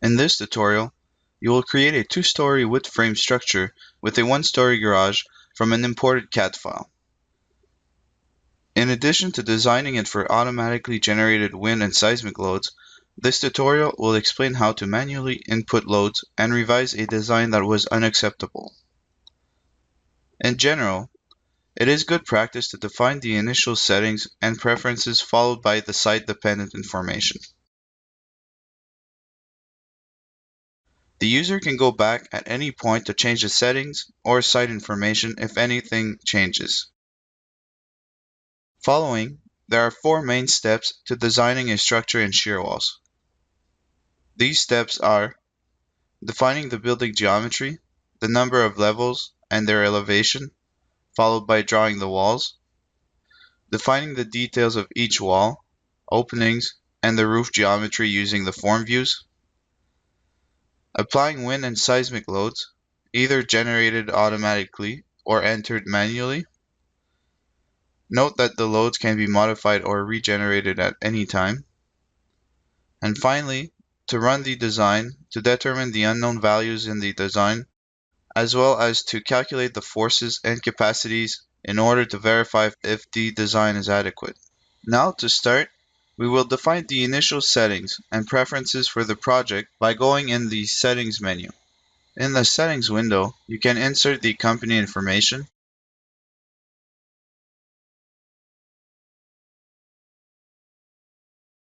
In this tutorial, you will create a 2-story wood frame structure with a 1-story garage from an imported Cad file. In addition to designing it for automatically generated wind and seismic loads, this tutorial will explain how to manually input loads and revise a design that was unacceptable. In general, it is good practice to define the initial settings and preferences followed by the site-dependent information. The user can go back at any point to change the settings or site information if anything changes. Following, there are 4 main steps to designing a structure in Shearwalls. These steps are defining the building geometry, the number of levels and their elevation, followed by drawing the walls, defining the details of each wall, openings, and the roof geometry using the form views, applying wind and seismic loads, either generated automatically or entered manually. Note that the loads can be modified or regenerated at any time. And finally, to run the design to determine the unknown values in the design, as well as to calculate the forces and capacities in order to verify if the design is adequate. Now to start, we will define the initial settings and preferences for the project by going in the Settings menu. In the Settings window, you can insert the company information,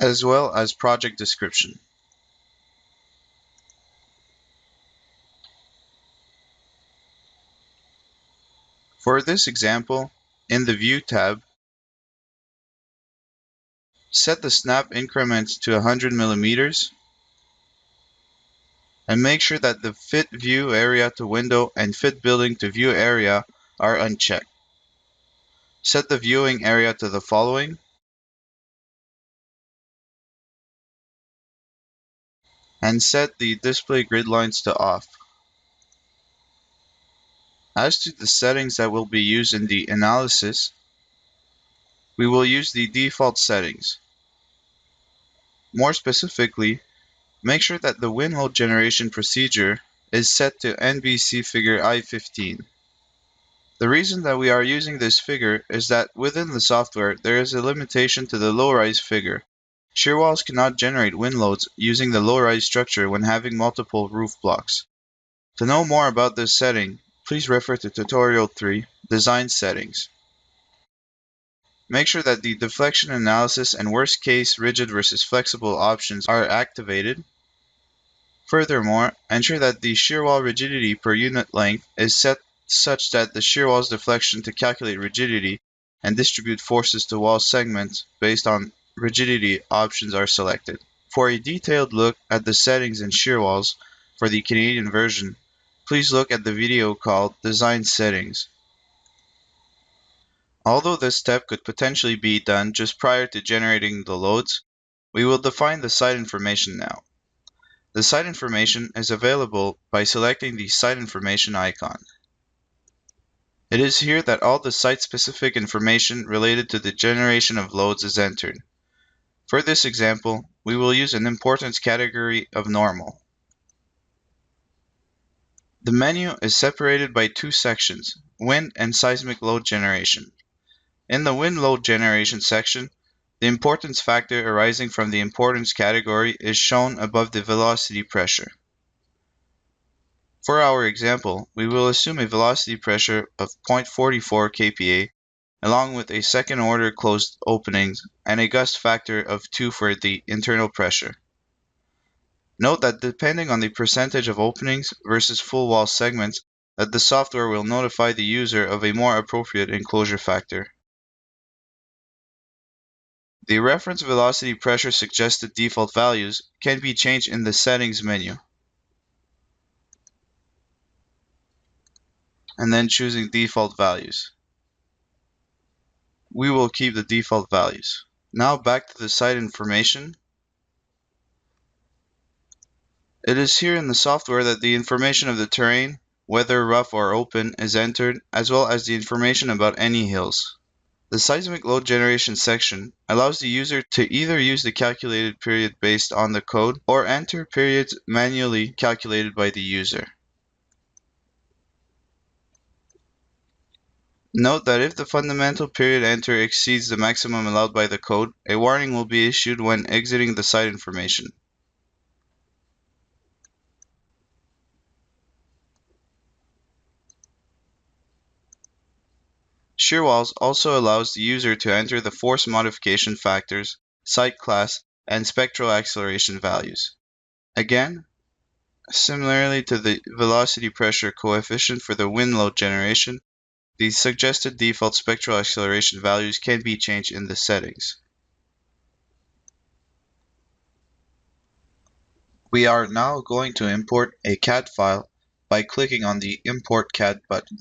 as well as project description. For this example, in the View tab, set the snap increment to 100 millimeters and make sure that the Fit View Area to Window and Fit Building to View Area are unchecked. Set the viewing area to the following, and set the display grid lines to off. As to the settings that will be used in the analysis, we will use the default settings. More specifically, make sure that the wind load generation procedure is set to NBC figure I-15. The reason that we are using this figure is that within the software there is a limitation to the low-rise figure. Shearwalls cannot generate wind loads using the low-rise structure when having multiple roof blocks. To know more about this setting, please refer to Tutorial 3, Design Settings. Make sure that the deflection analysis and worst-case rigid versus flexible options are activated. Furthermore, ensure that the shear wall rigidity per unit length is set such that the shear wall's deflection to calculate rigidity and distribute forces to wall segments based on rigidity options are selected. For a detailed look at the settings in Shearwalls for the Canadian version, please look at the video called Design Settings. Although this step could potentially be done just prior to generating the loads, we will define the site information now. The site information is available by selecting the Site Information icon. It is here that all the site-specific information related to the generation of loads is entered. For this example, we will use an importance category of normal. The menu is separated by 2 sections, wind and seismic load generation. In the wind load generation section, the importance factor arising from the importance category is shown above the velocity pressure. For our example, we will assume a velocity pressure of 0.44 kPa along with a second-order closed openings and a gust factor of 2 for the internal pressure. Note that depending on the percentage of openings versus full wall segments, that the software will notify the user of a more appropriate enclosure factor. The reference velocity pressure suggested default values can be changed in the Settings menu, and then choosing default values. We will keep the default values. Now back to the site information. It is here in the software that the information of the terrain, whether rough or open, is entered, as well as the information about any hills. The seismic load generation section allows the user to either use the calculated period based on the code or enter periods manually calculated by the user. Note that if the fundamental period enter exceeds the maximum allowed by the code, a warning will be issued when exiting the site information. Shearwalls also allows the user to enter the force modification factors, site class, and spectral acceleration values. Again, similarly to the velocity pressure coefficient for the wind load generation, the suggested default spectral acceleration values can be changed in the settings. We are now going to import a CAD file by clicking on the Import CAD button.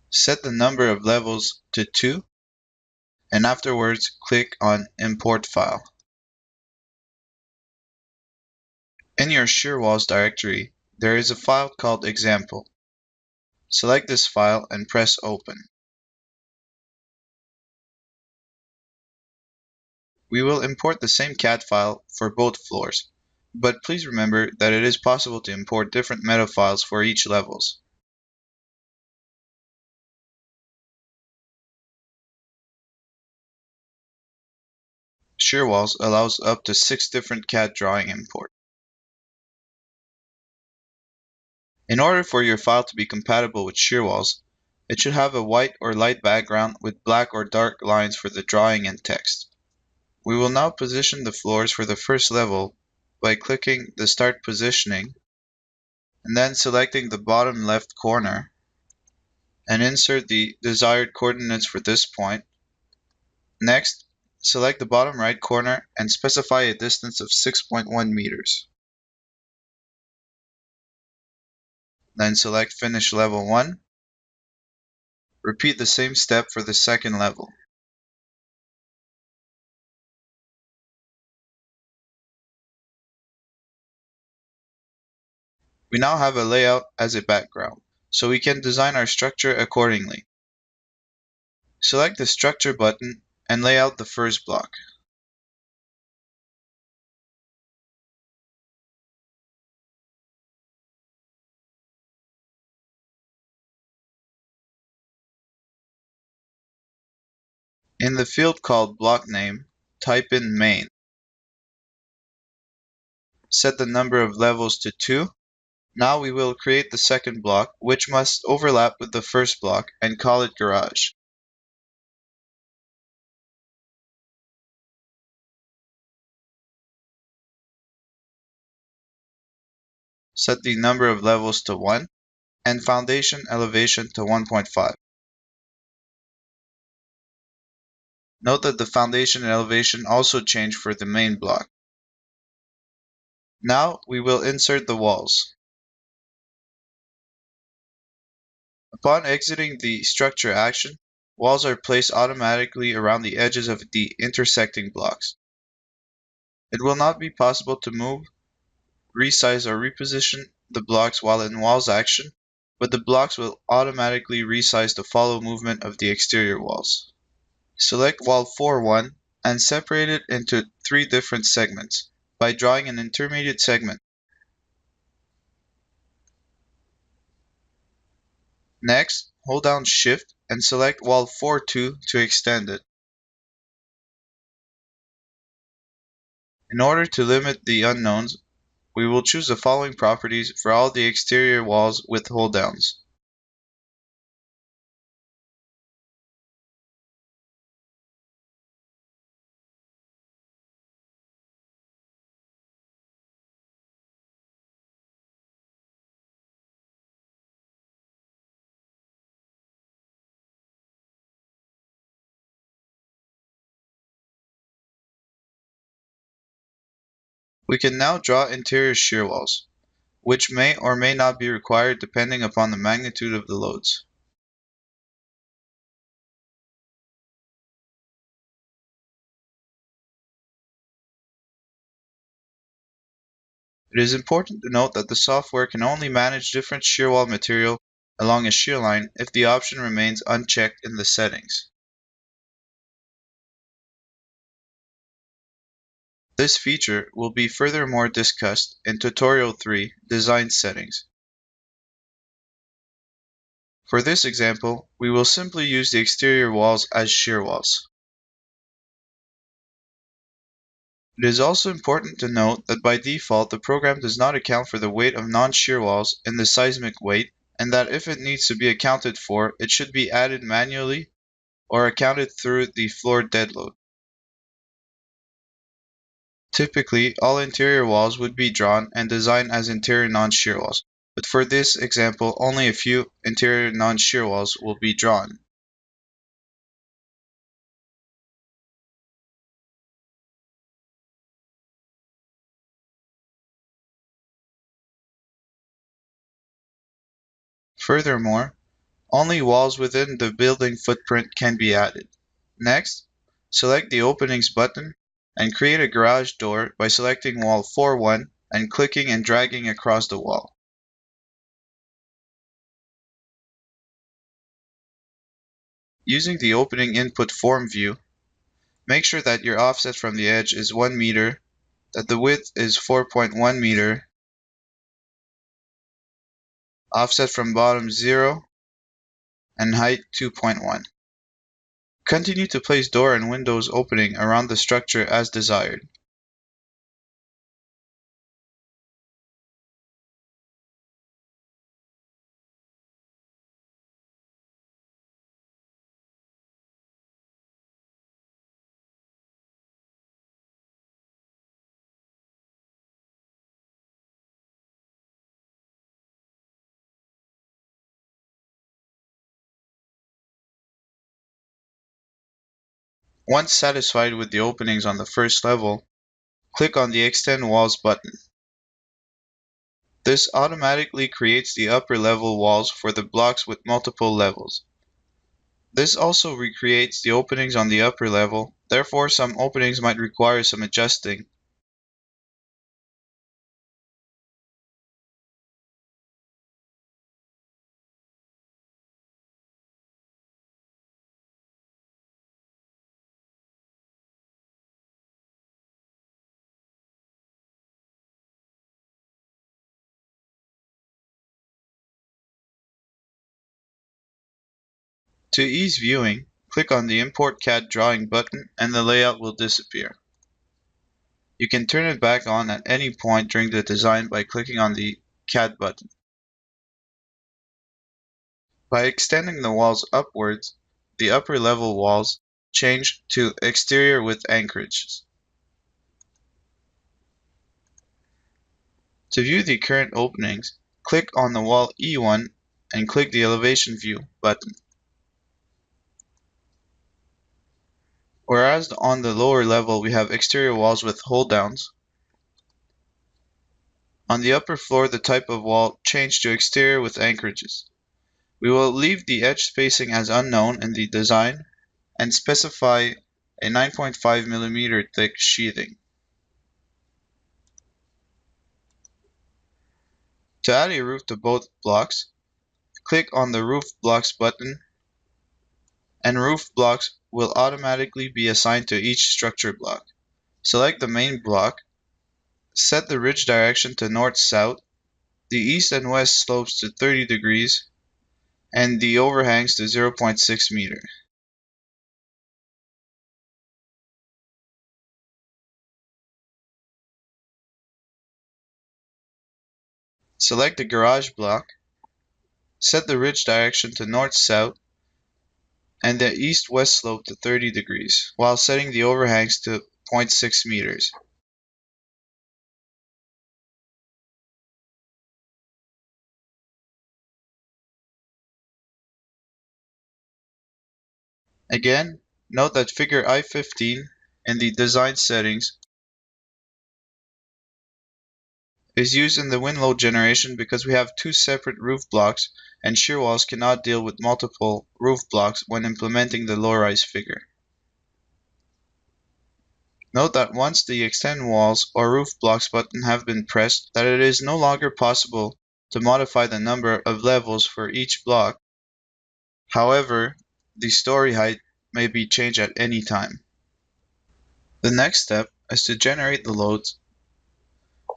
Set the number of levels to 2, and afterwards click on Import File. In your Shearwalls directory, there is a file called Example. Select this file and press Open. We will import the same CAD file for both floors, but please remember that it is possible to import different meta files for each levels. Shearwalls allows up to 6 different CAD drawing imports. In order for your file to be compatible with Shearwalls, it should have a white or light background with black or dark lines for the drawing and text. We will now position the floors for the first level by clicking the Start Positioning and then selecting the bottom left corner and insert the desired coordinates for this point. Next, select the bottom right corner and specify a distance of 6.1 meters. Then select Finish Level 1. Repeat the same step for the second level. We now have a layout as a background, so we can design our structure accordingly. Select the Structure button and lay out the first block. In the field called Block Name, type in Main. Set the number of levels to 2. Now we will create the second block, which must overlap with the first block, and call it Garage. Set the number of levels to 1, and foundation elevation to 1.5. Note that the foundation elevation also changed for the main block. Now we will insert the walls. Upon exiting the structure action, walls are placed automatically around the edges of the intersecting blocks. It will not be possible to move, resize, or reposition the blocks while in walls action, but the blocks will automatically resize to follow movement of the exterior walls. Select wall 4-1 and separate it into 3 different segments by drawing an intermediate segment. Next, hold down Shift and select wall 4-2 to extend it. In order to limit the unknowns, we will choose the following properties for all the exterior walls with hold downs. We can now draw interior shear walls, which may or may not be required depending upon the magnitude of the loads. It is important to note that the software can only manage different shear wall material along a shear line if the option remains unchecked in the settings. This feature will be furthermore discussed in Tutorial 3, Design Settings. For this example, we will simply use the exterior walls as shear walls. It is also important to note that by default the program does not account for the weight of non-shear walls in the seismic weight, and that if it needs to be accounted for, it should be added manually or accounted through the floor dead load. Typically, all interior walls would be drawn and designed as interior non-shear walls, but for this example, only a few interior non-shear walls will be drawn. Furthermore, only walls within the building footprint can be added. Next, select the Openings button and create a garage door by selecting wall 4-1 and clicking and dragging across the wall. Using the opening input form view, make sure that your offset from the edge is 1 meter, that the width is 4.1 meter, offset from bottom 0, and height 2.1. Continue to place door and windows opening around the structure as desired. Once satisfied with the openings on the first level, click on the Extend Walls button. This automatically creates the upper level walls for the blocks with multiple levels. This also recreates the openings on the upper level, therefore some openings might require some adjusting. To ease viewing, click on the Import CAD Drawing button and the layout will disappear. You can turn it back on at any point during the design by clicking on the CAD button. By extending the walls upwards, the upper level walls change to exterior with anchorages. To view the current openings, click on the wall E1 and click the Elevation View button. Whereas on the lower level we have exterior walls with hold downs, on the upper floor the type of wall changed to exterior with anchorages. We will leave the edge spacing as unknown in the design and specify a 9.5 mm thick sheathing. To add a roof to both blocks, click on the Roof Blocks button, and roof blocks will automatically be assigned to each structure block. Select the main block, set the ridge direction to north-south, the east and west slopes to 30 degrees, and the overhangs to 0.6 meter. Select the garage block, set the ridge direction to north-south, and the east-west slope to 30 degrees, while setting the overhangs to 0.6 meters. Again, note that figure I-15 in the design settings is used in the wind load generation because we have two separate roof blocks and shear walls cannot deal with multiple roof blocks when implementing the low-rise figure. Note that once the Extend Walls or Roof Blocks button have been pressed, that it is no longer possible to modify the number of levels for each block. However, the story height may be changed at any time. The next step is to generate the loads,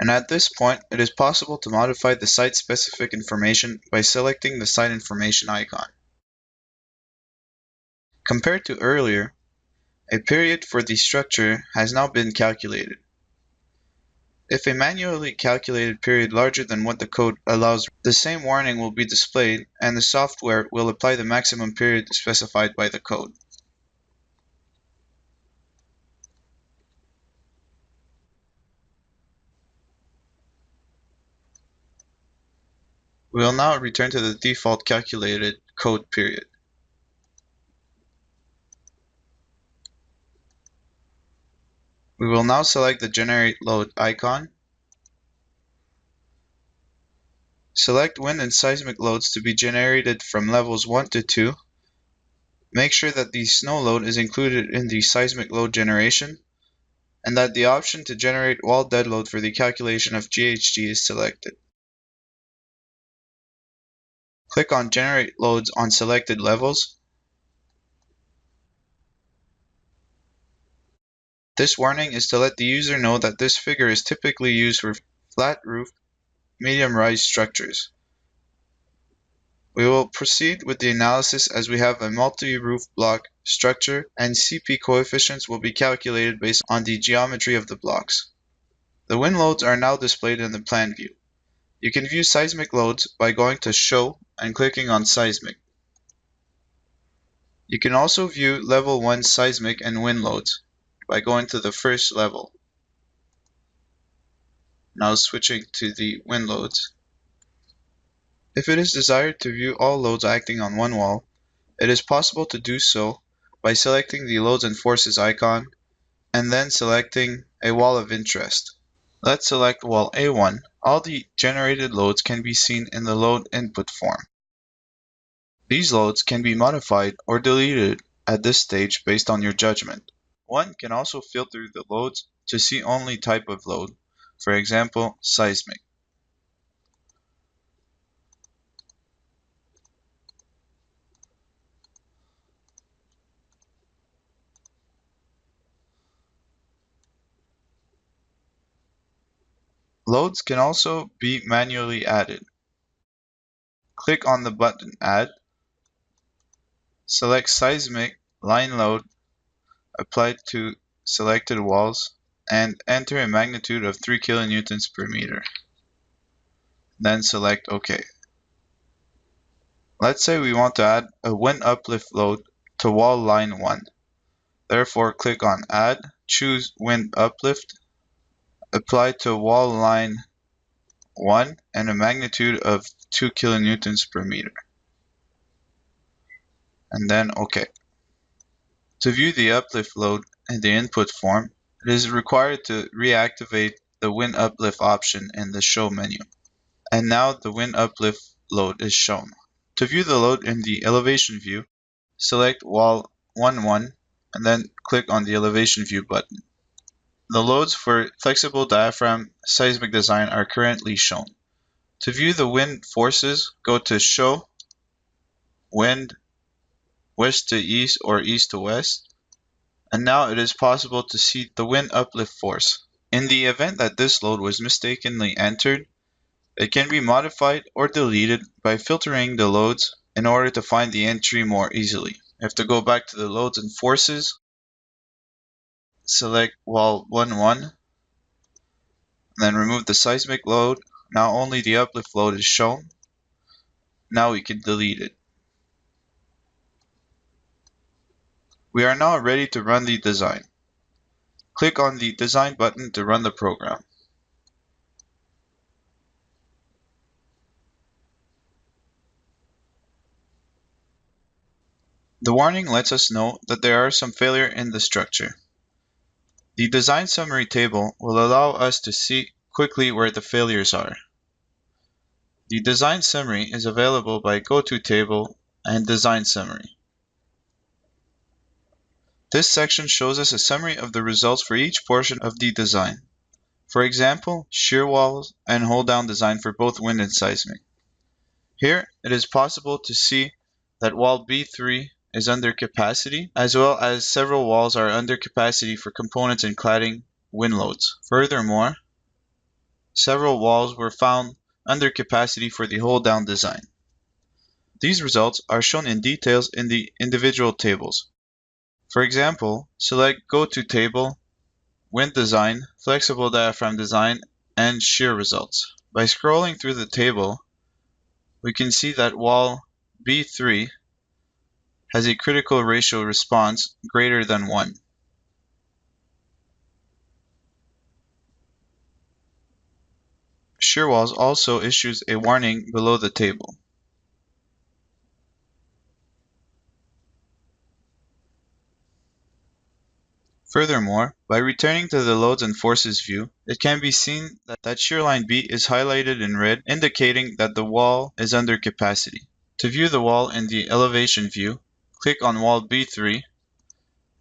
and at this point it is possible to modify the site-specific information by selecting the site information icon. Compared to earlier, a period for the structure has now been calculated. If a manually calculated period larger than what the code allows, the same warning will be displayed and the software will apply the maximum period specified by the code. We will now return to the default calculated code period. We will now select the Generate Load icon. Select wind and seismic loads to be generated from levels 1 to 2. Make sure that the snow load is included in the seismic load generation, and that the option to generate wall dead load for the calculation of GHG is selected. Click on Generate Loads on selected levels. This warning is to let the user know that this figure is typically used for flat roof, medium rise structures. We will proceed with the analysis as we have a multi-roof block structure and CP coefficients will be calculated based on the geometry of the blocks. The wind loads are now displayed in the plan view. You can view seismic loads by going to Show and clicking on Seismic. You can also view level 1 seismic and wind loads by going to the first level. Now switching to the wind loads. If it is desired to view all loads acting on one wall, it is possible to do so by selecting the Loads and Forces icon and then selecting a wall of interest. Let's select wall A1. All the generated loads can be seen in the load input form. These loads can be modified or deleted at this stage based on your judgment. One can also filter the loads to see only type of load, for example, seismic. Loads can also be manually added. Click on the button Add, select Seismic Line Load applied to selected walls, and enter a magnitude of 3 kilonewtons per meter. Then select OK. Let's say we want to add a wind uplift load to wall line 1. Therefore, click on Add, choose Wind Uplift, apply to wall line 1 and a magnitude of 2 kilonewtons per meter. And then OK. To view the uplift load in the input form, it is required to reactivate the Wind Uplift option in the Show menu. And now the wind uplift load is shown. To view the load in the elevation view, select wall 1-1 and then click on the elevation view button. The loads for flexible diaphragm seismic design are currently shown. To view the wind forces, go to Show, Wind, West to East or East to West, and now it is possible to see the wind uplift force. In the event that this load was mistakenly entered, it can be modified or deleted by filtering the loads in order to find the entry more easily. You have to go back to the Loads and Forces, select wall 1-1, then remove the seismic load. Now only the uplift load is shown. Now we can delete it. We are now ready to run the design. Click on the Design button to run the program. The warning lets us know that there are some failure in the structure. The design summary table will allow us to see quickly where the failures are. The design summary is available by Go To Table and Design Summary. This section shows us a summary of the results for each portion of the design. For example, shear walls and hold-down design for both wind and seismic. Here, it is possible to see that wall B3 is under capacity, as well as several walls are under capacity for components and cladding wind loads. Furthermore, several walls were found under capacity for the hold-down design. These results are shown in details in the individual tables. For example, select Go to Table, Wind Design, Flexible Diaphragm Design, and Shear Results. By scrolling through the table, we can see that wall B3 has a critical ratio response greater than 1. Shearwalls also issues a warning below the table. Furthermore, by returning to the Loads and Forces view, it can be seen that shear line B is highlighted in red, indicating that the wall is under capacity. To view the wall in the Elevation view, click on wall B3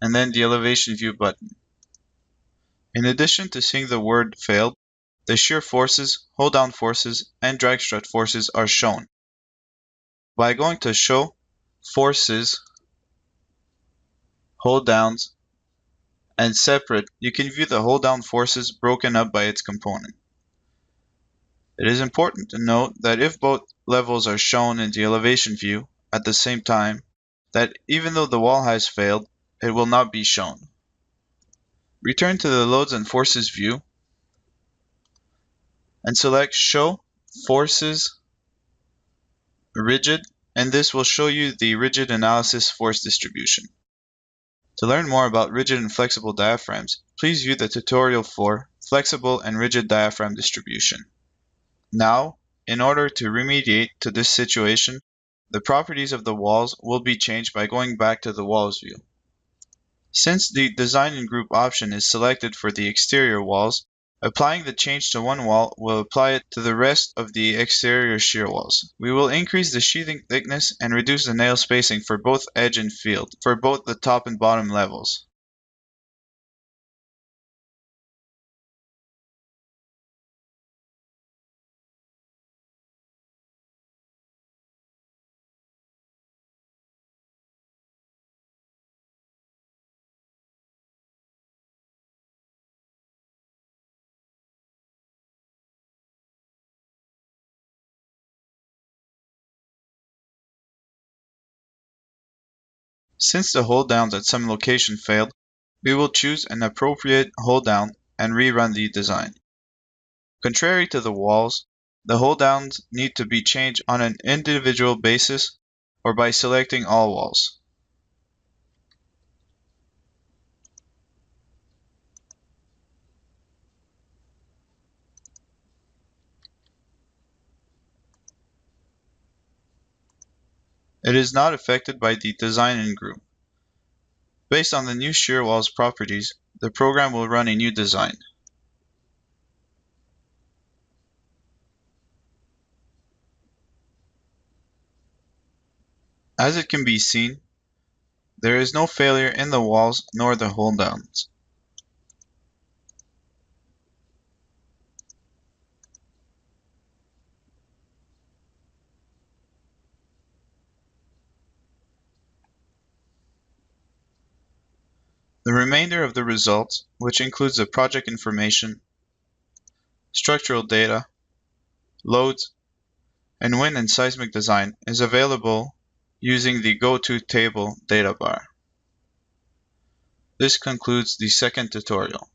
and then the Elevation view button. In addition to seeing the word failed, the shear forces, hold-down forces, and drag strut forces are shown. By going to Show, Forces, Hold-downs, and Separate, you can view the hold-down forces broken up by its component. It is important to note that if both levels are shown in the elevation view at the same time, that even though the wall has failed, it will not be shown. Return to the Loads and Forces view and select Show Forces Rigid, and this will show you the rigid analysis force distribution. To learn more about rigid and flexible diaphragms, please view the tutorial for flexible and rigid diaphragm distribution. Now, in order to remediate to this situation, the properties of the walls will be changed by going back to the walls view. Since the Design and Group option is selected for the exterior walls, applying the change to one wall will apply it to the rest of the exterior shear walls. We will increase the sheathing thickness and reduce the nail spacing for both edge and field, for both the top and bottom levels. Since the hold downs at some location failed, we will choose an appropriate hold down and rerun the design. Contrary to the walls, the hold downs need to be changed on an individual basis or by selecting all walls. It is not affected by the Design and Group. Based on the new Shearwalls properties, the program will run a new design. As it can be seen, there is no failure in the walls nor the hold downs. The remainder of the results, which includes the project information, structural data, loads, and wind and seismic design, is available using the Go to Table data bar. This concludes the second tutorial.